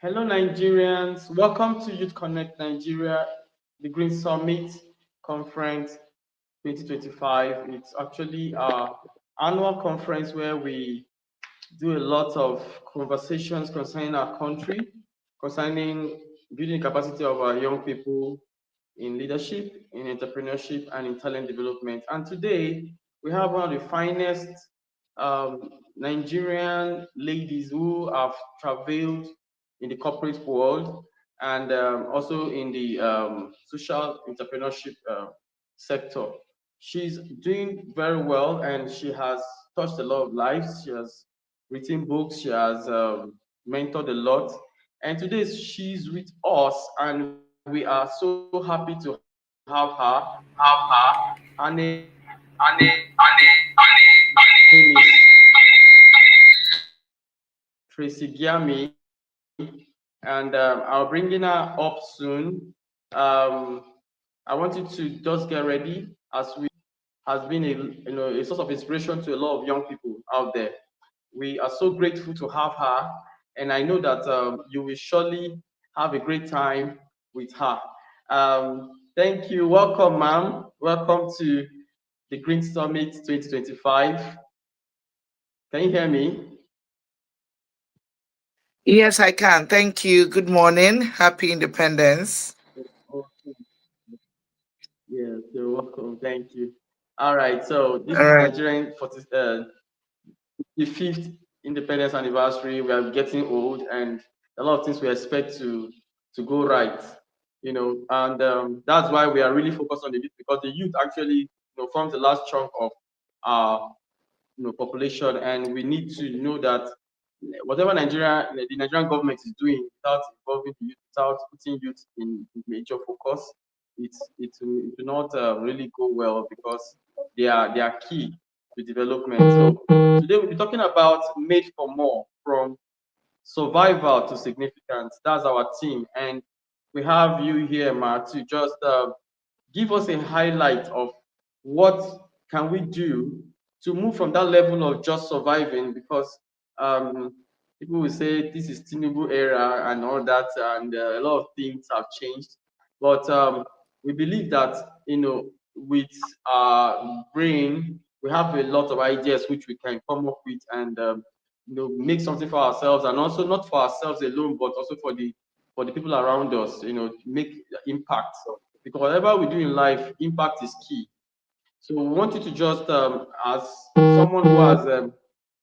Hello, Nigerians. Welcome to Youth Connect Nigeria, the Green Summit Conference 2025. It's actually our annual conference where we do a lot of conversations concerning our country, concerning building capacity of our young people in leadership, in entrepreneurship, and in talent development. And today, we have one of the finest Nigerian ladies who have traveled in the corporate world and also in the social entrepreneurship sector. She's doing very well and she has touched a lot of lives. She has written books, she has mentored a lot. And today she's with us, and we are so happy to have her. Her name is Tracy Giami, and I'll bring her up soon. Um, I want you to just get ready as we has been a source of inspiration to a lot of young people out there. We are so grateful to have her, and I know that you will surely have a great time with her. Thank you. Welcome, ma'am. Welcome to the Green Summit 2025. Can you hear me? Yes, I can. Thank you. Good morning. Happy Independence. Okay. Yes, you're welcome. Thank you. All right. So this All is right. Nigerian 40, the fifth independence anniversary. We are getting old, and a lot of things we expect to go right. And that's why we are really focused on the youth, because the youth actually forms the last chunk of our population, and we need to know that whatever the Nigerian government is doing without involving the youth, without putting youth in major focus, it will not really go well, because they are key to development. So today we'll be talking about made for more, from survival to significance. That's our team, and we have you here, Ma, to just give us a highlight of what can we do to move from that level of just surviving, because um, people will say this is Tinubu era and all that, and a lot of things have changed. But we believe that with our brain, we have a lot of ideas which we can come up with, and make something for ourselves, and also not for ourselves alone, but also for the people around us. Make impact, because whatever we do in life, impact is key. So we want you to just, as someone who has,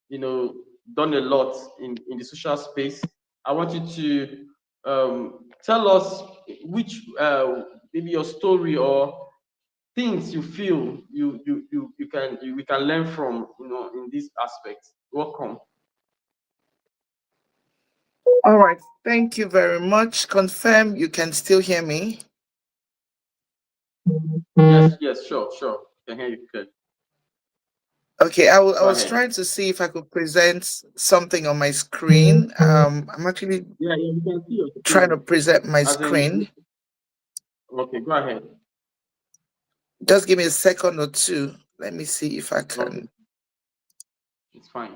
you know, done a lot in the social space, I want you to tell us which, maybe your story or things you feel we can learn from, in this aspect. Welcome. All right. Thank you very much. Confirm you can still hear me. Yes, yes, sure, sure. Can hear you. Good. Okay. I Go was ahead. trying to see if I could present something on my screen. I'm actually Yeah, yeah, you can see your trying to screen. present my As in, screen. okay, go ahead. Just give me a second or two. Let me see if I Okay, can. it's fine.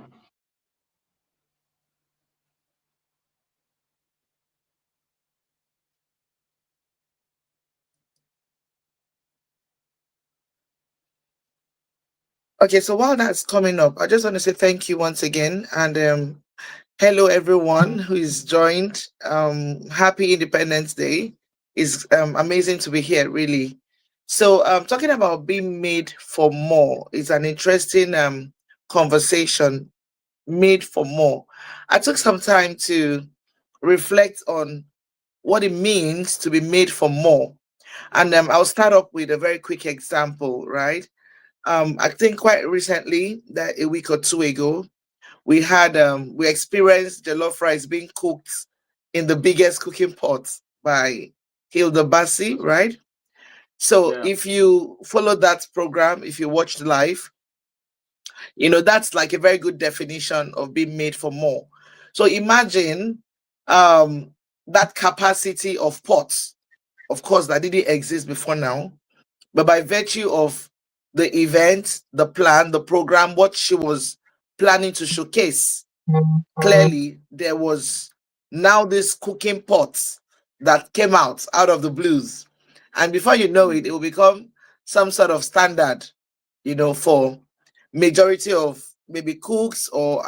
Okay. So while that's coming up, I just want to say thank you once again. And hello, everyone who is joined. Happy Independence Day. It's amazing to be here, really. So, talking about being made for more is an interesting conversation. Made for more. I took some time to reflect on what it means to be made for more, and I'll start up with a very quick example. Right? I think quite recently, that a week or two ago, we experienced jollof rice being cooked in the biggest cooking pot by Hilda Bassi, right? So Yeah, if you follow that program, if you watched live, that's like a very good definition of being made for more. So imagine um that capacity of pots, of course, that didn't exist before now, but by virtue of the event, the plan, the program, what she was planning to showcase, clearly there was now this cooking pots that came out of the blues. And before you know it, it will become some sort of standard, for majority of maybe cooks or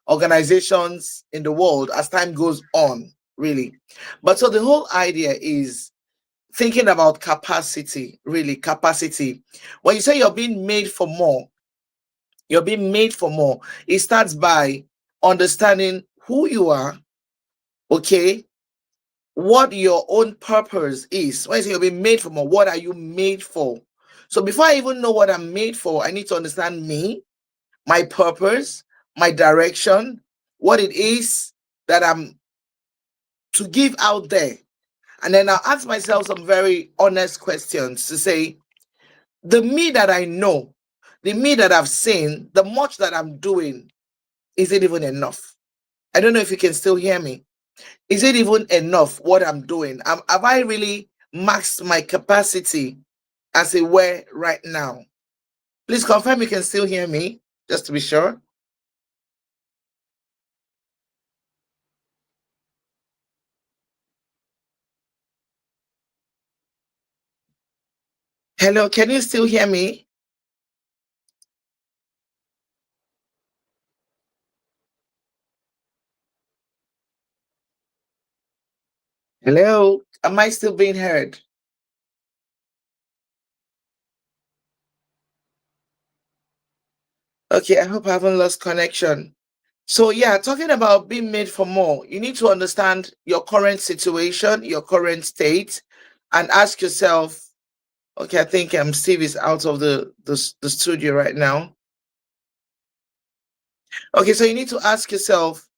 organizations in the world as time goes on, really. But so the whole idea is thinking about capacity, really capacity. When you say you're being made for more, you're being made for more. It starts by understanding who you are, okay, what your own purpose is. When you say you're being made for more, what are you made for? So before I even know what I'm made for, I need to understand me, my purpose, my direction, what it is that I'm to give out there. And then I'll ask myself some very honest questions to say, the me that I know, the me that I've seen, the much that I'm doing, is it even enough? I don't know if you can still hear me. Is it even enough what I'm doing? Have I really maxed my capacity as it were right now? Please confirm you can still hear me, just to be sure. Hello, can you still hear me? Hello, am I still being heard? Okay, I hope I haven't lost connection. So, yeah, talking about being made for more, you need to understand your current situation, your current state, and ask yourself, okay, I think Steve is out of the studio right now. Okay, so you need to ask yourself,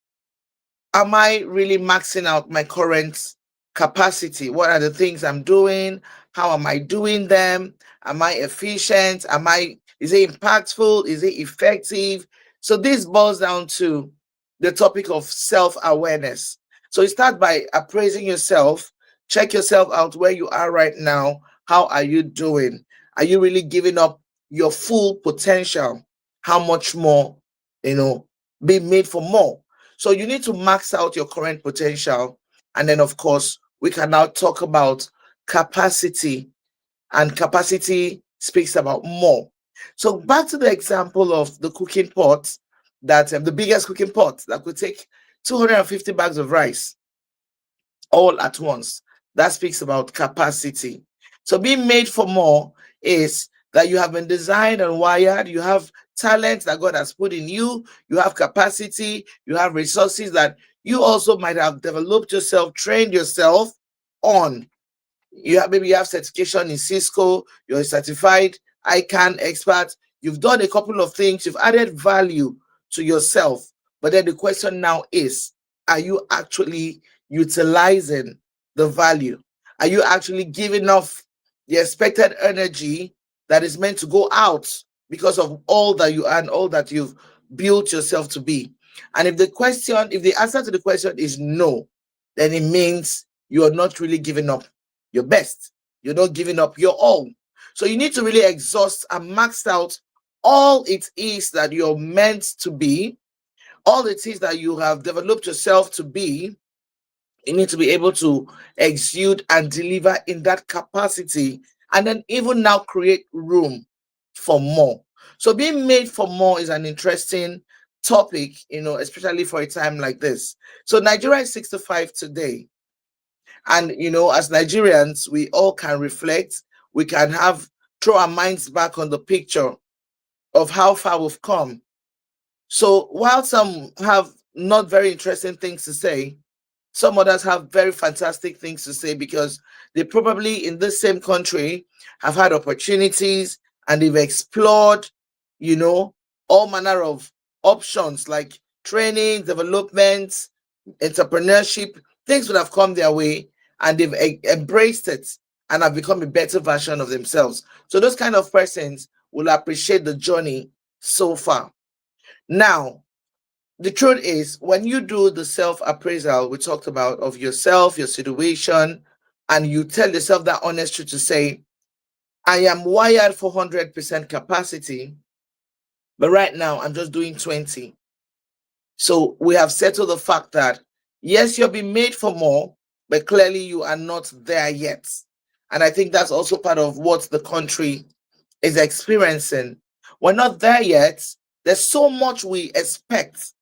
am I really maxing out my current capacity? What are the things I'm doing? How am I doing them? Am I efficient? Is it impactful? Is it effective? So this boils down to the topic of self-awareness. So you start by appraising yourself, check yourself out where you are right now. How are you doing? Are you really giving up your full potential? How much more, be made for more? So you need to max out your current potential. And then, of course, we can now talk about capacity, and capacity speaks about more. So back to the example of the cooking pot, that the biggest cooking pot that could take 250 bags of rice all at once. That speaks about capacity. So being made for more is that you have been designed and wired, you have talent that God has put in you, you have capacity, you have resources that you also might have developed yourself, trained yourself on. Maybe you have certification in Cisco, you're a certified ICANN expert, you've done a couple of things, you've added value to yourself. But then the question now is, are you actually utilizing the value? Are you actually giving off the expected energy that is meant to go out because of all that you are and all that you've built yourself to be? And if the answer to the question is no, then it means you are not really giving up your best. You're not giving up your all. So you need to really exhaust and max out all it is that you're meant to be, all it is that you have developed yourself to be. You need to be able to exude and deliver in that capacity, and then even now create room for more. So being made for more is an interesting topic, especially for a time like this. So Nigeria is 65 today. And as Nigerians, we all can reflect, we can throw our minds back on the picture of how far we've come. So while some have not very interesting things to say, some others have very fantastic things to say, because they probably in this same country have had opportunities and they've explored, all manner of options like training, development, entrepreneurship. Things would have come their way and they've embraced it and have become a better version of themselves. So those kind of persons will appreciate the journey so far. Now, the truth is, when you do the self-appraisal we talked about of yourself, your situation, and you tell yourself that honest truth to say, I am wired for 100% capacity, but right now I'm just doing 20. So we have settled the fact that Yes, you're being made for more, but clearly you are not there yet. And I think that's also part of what the country is experiencing. We're not there yet. There's so much we expect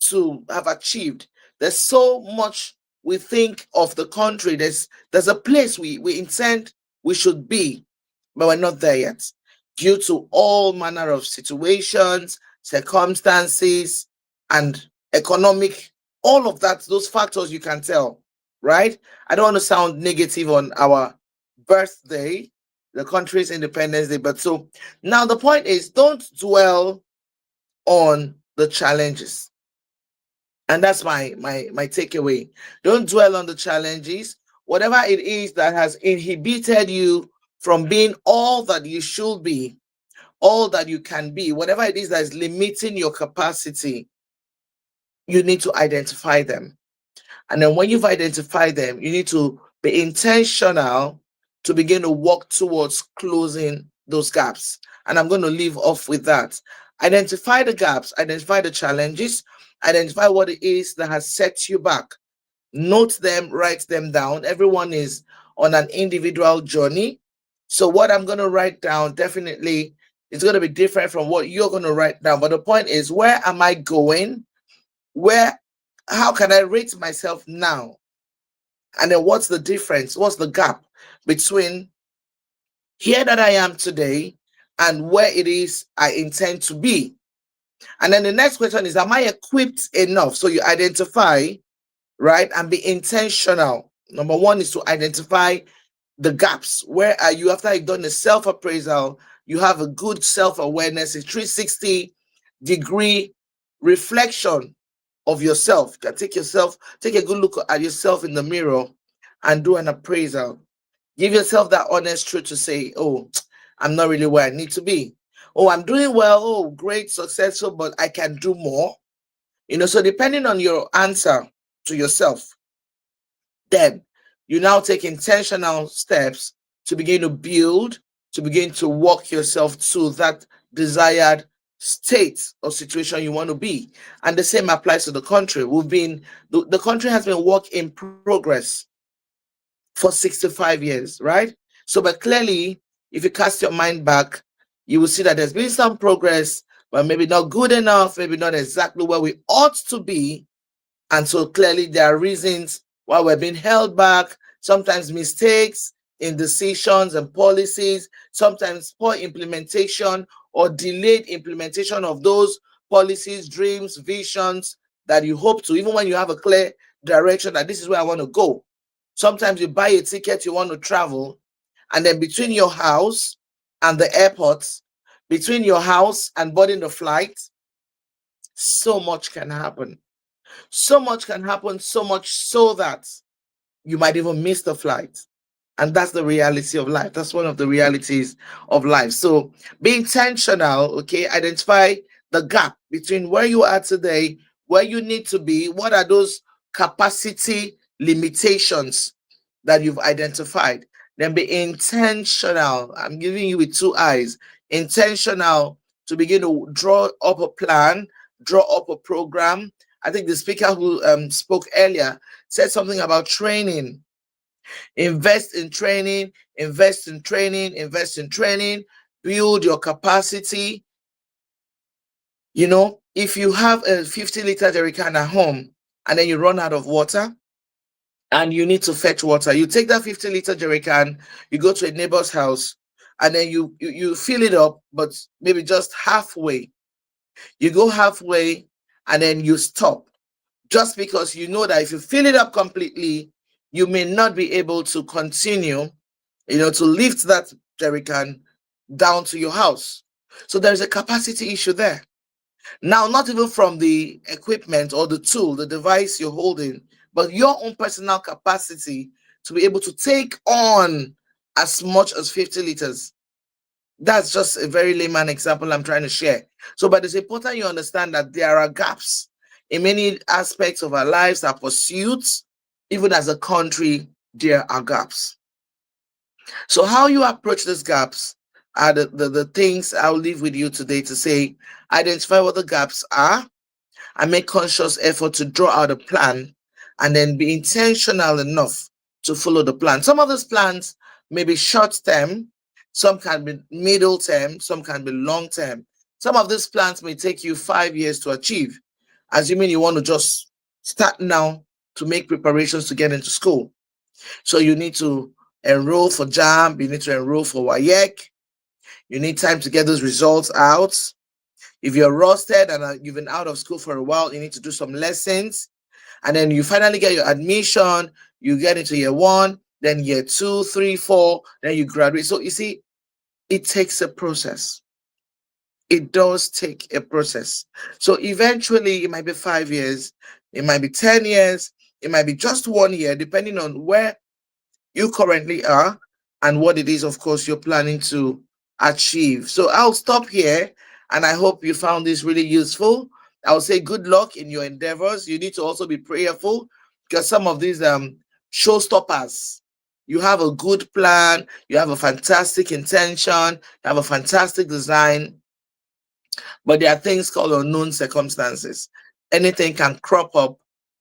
to have achieved. There's so much we think of the country. There's a place we intend we should be, but we're not there yet due to all manner of situations, circumstances, and economic, all of that, those factors you can tell, right? I don't want to sound negative on our birthday, the country's Independence Day, but so now the point is don't dwell on the challenges, and that's my takeaway. Don't dwell on the challenges, whatever it is that has inhibited you from being all that you should be, all that you can be, whatever it is that is limiting your capacity. You need to identify them, and then when you've identified them, you need to be intentional to begin to work towards closing those gaps. And I'm going to leave off with that. Identify the gaps, identify the challenges, identify what it is that has set you back. Note them, write them down. Everyone is on an individual journey. So, what I'm going to write down definitely is going to be different from what you're going to write down. But the point is, where am I going? Where, how can I rate myself now? And then what's the difference? What's the gap between here that I am today and where it is I intend to be? And then the next question is, am I equipped enough? So you identify, right, and be intentional. Number one is to identify the gaps. Where are you after you've done the self appraisal? You have a good self awareness, a 360-degree reflection of yourself. You can take a good look at yourself in the mirror and do an appraisal. Give yourself that honest truth to say, oh, I'm not really where I need to be. Oh, I'm doing well. Oh, great, successful, but I can do more. So depending on your answer to yourself, then you now take intentional steps to begin to build, to begin to walk yourself to that desired state or situation you want to be. And the same applies to the country. The country has been work in progress for 65 years, right? So, but clearly, if you cast your mind back, you will see that there's been some progress, but maybe not good enough, maybe not exactly where we ought to be. And so clearly there are reasons why we're being held back, sometimes mistakes in decisions and policies, sometimes poor implementation or delayed implementation of those policies, dreams, visions that you hope to, even when you have a clear direction that this is where I want to go. Sometimes you buy a ticket, you want to travel, and then between your house and the airport, between your house and boarding the flight, so much can happen. So much can happen, so much so that you might even miss the flight. And that's the reality of life. That's one of the realities of life. So be intentional, okay? Identify the gap between where you are today, where you need to be, what are those capacity limitations that you've identified. Then be intentional. I'm giving you with two eyes. Intentional to begin to draw up a plan, draw up a program. I think the speaker who spoke earlier said something about training. Invest in training, invest in training, invest in training, build your capacity. If you have a 50-liter jerry can at home and then you run out of water and you need to fetch water, you take that 50-liter jerry can, you go to a neighbor's house, and then you fill it up, but maybe just halfway. You go halfway and then you stop, just because you know that if you fill it up completely, you may not be able to continue, to lift that jerry can down to your house. So there's a capacity issue there. Now, not even from the equipment or the tool, the device you're holding, but your own personal capacity to be able to take on as much as 50 liters. That's just a very layman example I'm trying to share. So, but it's important you understand that there are gaps in many aspects of our lives, our pursuits. Even as a country, there are gaps. So how you approach these gaps are the things I'll leave with you today to say. Identify what the gaps are and make conscious effort to draw out a plan and then be intentional enough to follow the plan. Some of those plans may be short term, some can be middle term, some can be long term. Some of these plans may take you 5 years to achieve, assuming you want to just start now to make preparations to get into school. So you need to enroll for JAM, you need to enroll for WAEC, you need time to get those results out. If you're rusted and you've been out of school for a while, you need to do some lessons. And then you finally get your admission, you get into year one, then year two, three, four, then you graduate. So you see, it takes a process. It does take a process. So eventually, it might be 5 years, it might be 10 years, it might be just 1 year, depending on where you currently are and what it is, of course, you're planning to achieve. So I'll stop here and I hope you found this really useful. I'll say good luck in your endeavors. You need to also be prayerful because some of these showstoppers, you have a good plan, you have a fantastic intention, you have a fantastic design, but there are things called unknown circumstances. Anything can crop up,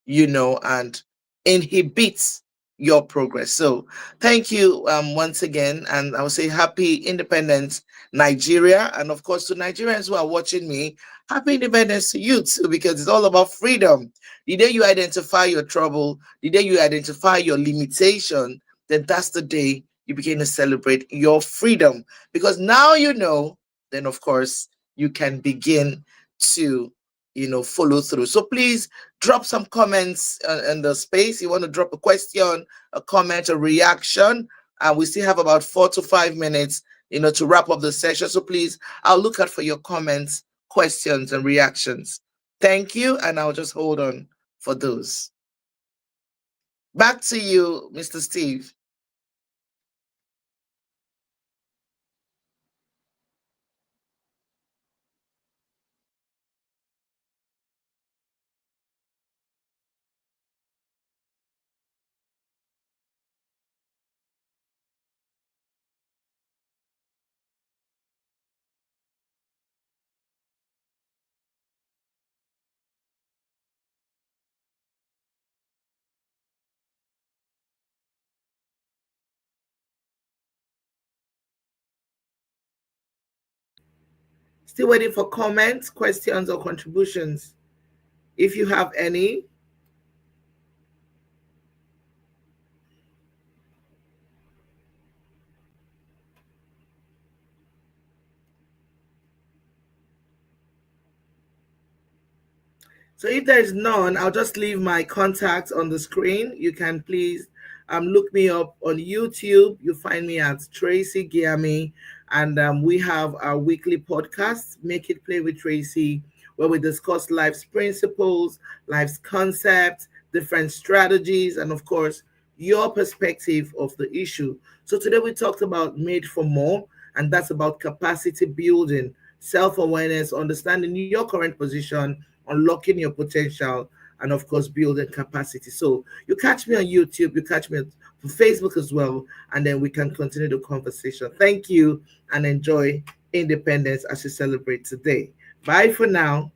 and inhibit your progress. So thank you once again. And I will say happy independence, Nigeria. And of course, to Nigerians who are watching me, happy independence to you too, because it's all about freedom. The day you identify your trouble, the day you identify your limitation, then that's the day you begin to celebrate your freedom. Because now then of course, you can begin to follow through. So please drop some comments in the space. You want to drop a question, a comment, a reaction, and we still have about 4 to 5 minutes to wrap up the session. So please, I'll look out for your comments, questions, and reactions. Thank you, and I'll just hold on for those. Back to you, Mr. Steve. Still waiting for comments, questions, or contributions. If you have any, so if there is none, I'll just leave my contacts on the screen. You can please look me up on YouTube. You find me at Tracy Giami, and we have our weekly podcast, Make It Play with Tracy, where we discuss life's principles, life's concepts, different strategies, and of course, your perspective of the issue. So today we talked about Made for More, and that's about capacity building, self awareness, understanding your current position, unlocking your potential, and of course building capacity. So you catch me on YouTube, you catch me on Facebook as well, and then we can continue the conversation. Thank you and enjoy independence as you celebrate today. Bye for now.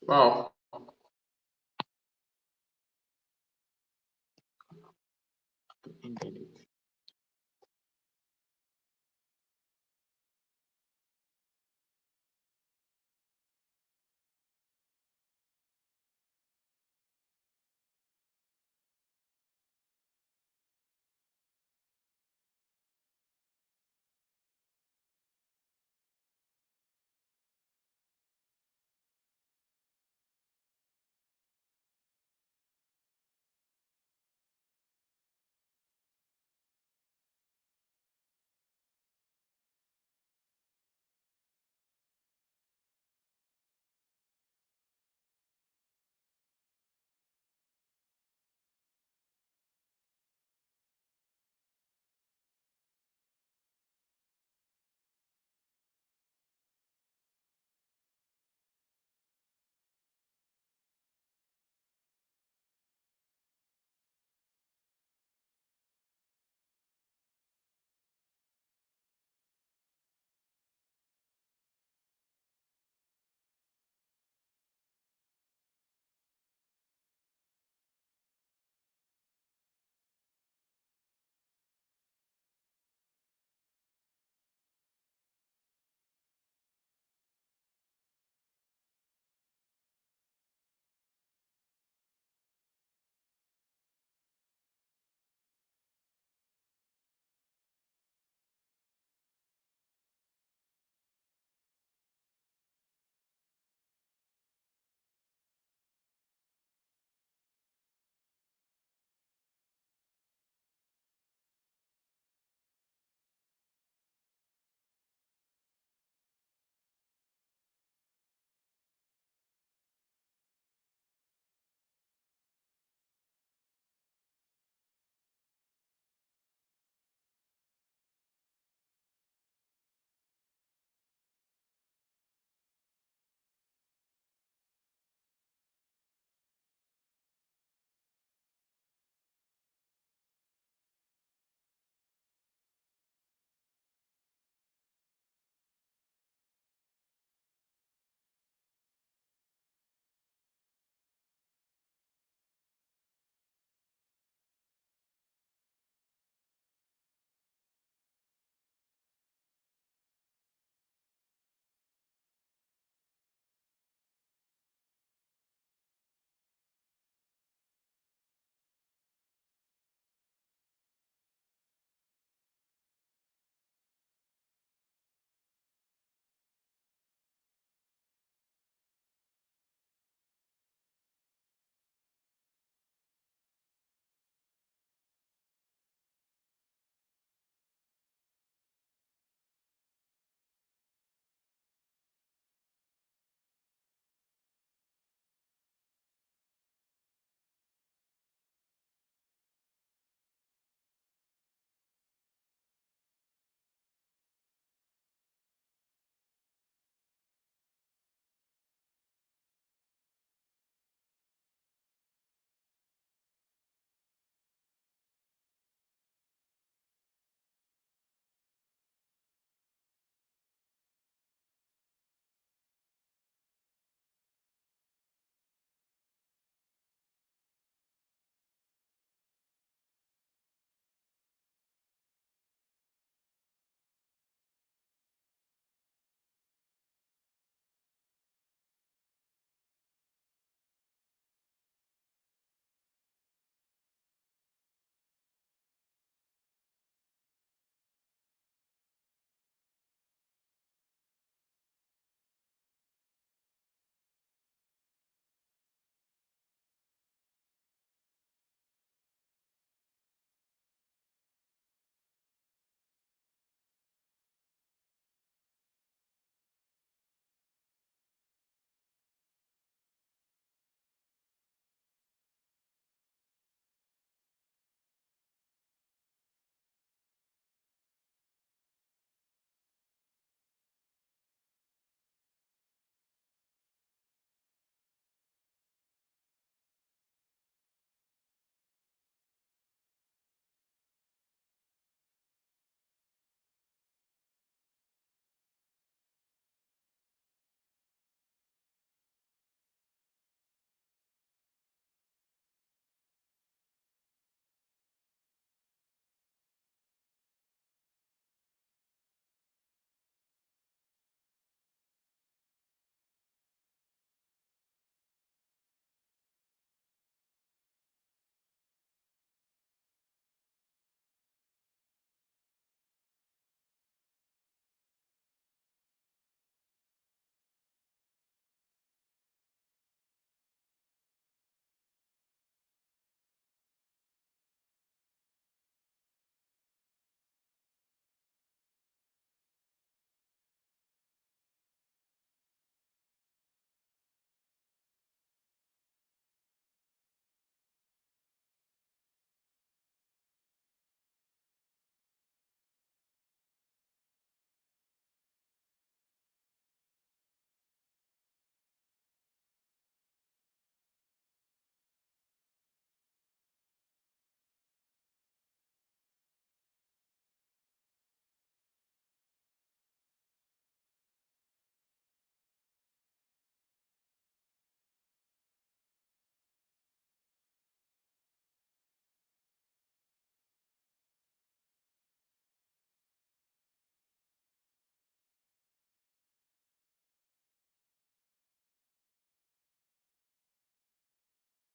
Wow.